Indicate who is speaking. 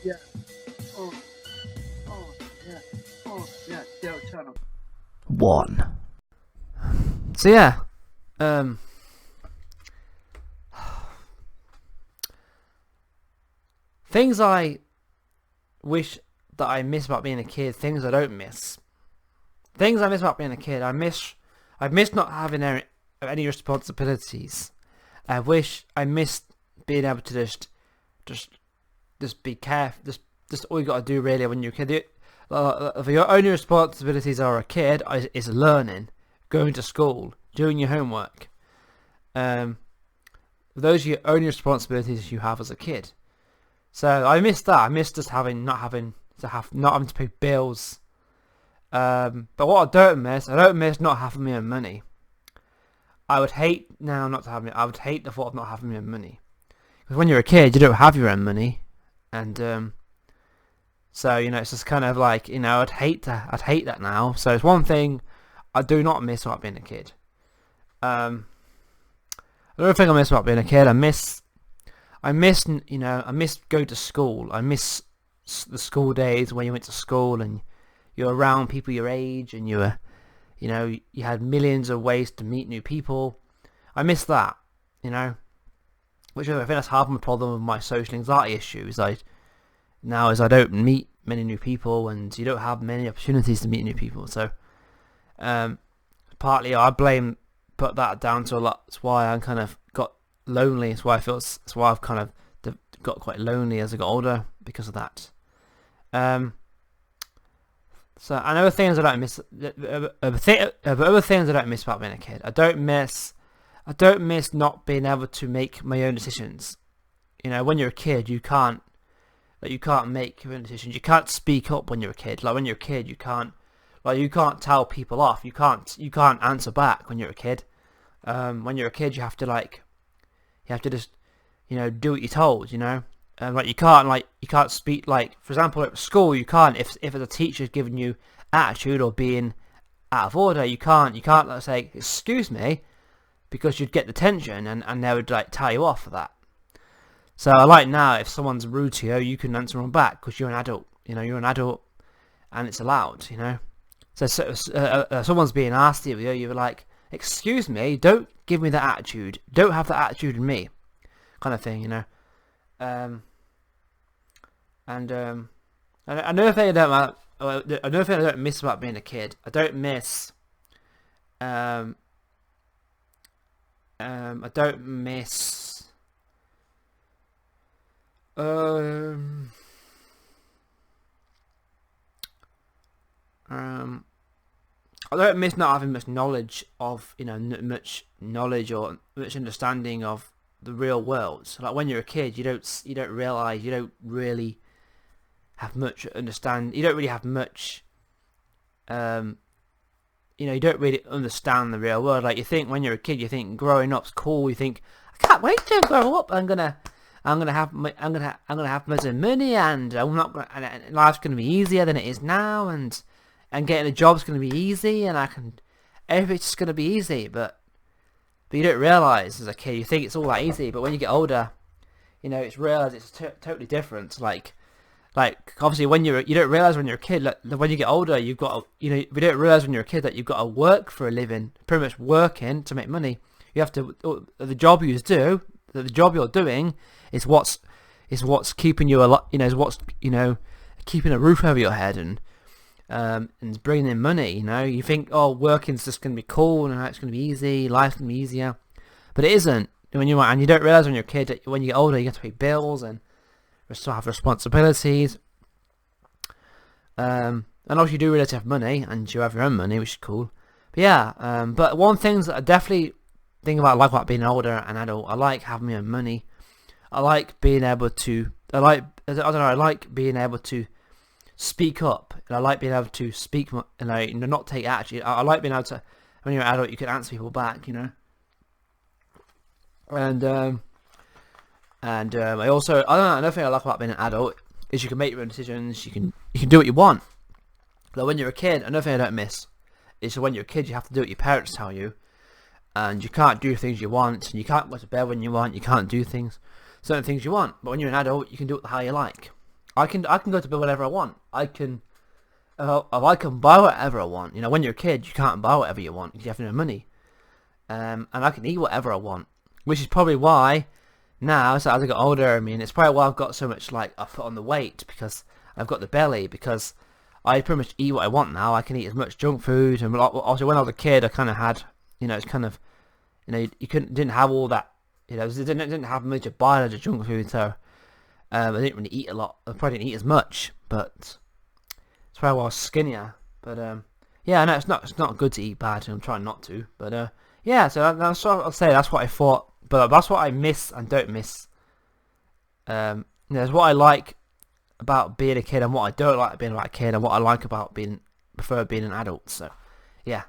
Speaker 1: Yeah. Oh, oh, yeah. Oh, yeah. Dale Channel.
Speaker 2: One. So yeah, um, things I wish that I miss about being a kid. Things I don't miss. Things I miss about being a kid. I miss not having any responsibilities. I missed being able to just, just be careful. Just all you got to do really when you're a kid. For your only responsibilities are a kid is learning, going to school, doing your homework. Those are your only responsibilities you have as a kid. So I miss that. I miss just not having to pay bills. But what I don't miss not having my own money. I would hate now not to have me. I would hate the thought of not having my own money. Because when you're a kid, you don't have your own money, and so it's just kind of like I'd hate that now. So it's one thing I do not miss about being a kid. Another thing I miss about being a kid, I miss going to school. I miss the school days when you went to school and you're around people your age and you had millions of ways to meet new people. I miss that, which I think that's half my problem with my social anxiety issue. I don't meet many new people and you don't have many opportunities to meet new people. So, partly I put that down to a lot. That's why I kind of got lonely. That's why I've kind of got quite lonely as I got older because of that. So other things I don't miss. Other things I don't miss about being a kid. I don't miss not being able to make my own decisions. When you're a kid, you can't make your own decisions. You can't speak up when you're a kid. Like when you're a kid, you can't tell people off. You can't answer back when you're a kid. When you're a kid, you have to just do what you're told. You can't speak, for example, at school you can't, if a teacher's giving you attitude or being out of order, you can't say excuse me, because you'd get detention and they would tell you off for that. So I like now, if someone's rude to you, you can answer them back because you're an adult. You're an adult and it's allowed. So someone's being nasty with you, you're like, excuse me, don't give me that attitude, don't have that attitude in me, kind of thing. And another thing I don't miss about being a kid, I don't miss I don't miss I don't miss not having much knowledge of much knowledge or much understanding of the real world. So, like when you're a kid, you don't realize, you don't really have much understand. You don't really have much. You don't really understand the real world. Like you think when you're a kid, you think growing up's cool. You think I can't wait to grow up. I'm gonna have loads of money, and and life's gonna be easier than it is now, and getting a job's gonna be easy, and everything's just gonna be easy. But you don't realise as a kid, you think it's all that easy, but when you get older, it's realised it's totally different. Like obviously when you don't realise when you're a kid, when you get older, you've got you don't realise when you're a kid that you've got to work for a living, pretty much working to make money. You have to, the job you're doing is what's keeping you alive, is what's keeping a roof over your head and bringing in money. You think, oh, working's just going to be cool and it's going to be easy, life's going to be easier, but it isn't. And you don't realise when you're a kid that when you get older, you have to pay bills and still have responsibilities. And obviously you do realize you have money and you have your own money, which is cool. But yeah, but one thing that I definitely think about being older and adult, I like having my own money. I like being able to. I like being able to speak up, and I like being able to speak and not take action. I like being able to. When you're an adult, you can answer people back, And I also, another thing I like about being an adult is you can make your own decisions. You can do what you want. But when you're a kid, another thing I don't miss is when you're a kid, you have to do what your parents tell you, and you can't do things you want, and you can't go to bed when you want. You can't do certain things you want. But when you're an adult, you can do what the hell you like. I can go to bed whenever I want. If I can buy whatever I want. You know, when you're a kid, you can't buy whatever you want. You have no money. And I can eat whatever I want, which is probably why now, so as I get older, I mean, it's probably why I've got so much, like, I've put on the weight, because I've got the belly, because I pretty much eat what I want now. I can eat as much junk food, and also when I was a kid, I kind of had, you know, it's kind of, you know, didn't have all that, you know, didn't have much to buy loads of junk food, so I didn't really eat a lot. I probably didn't eat as much, but it's probably why I was skinnier. But yeah, no, it's not good to eat bad, and I'm trying not to. But yeah, so that's what I'll say. That's what I thought, but that's what I miss and don't miss. You know, it's what I like about being a kid and what I don't like being like a kid, and what I like about prefer being an adult. So yeah.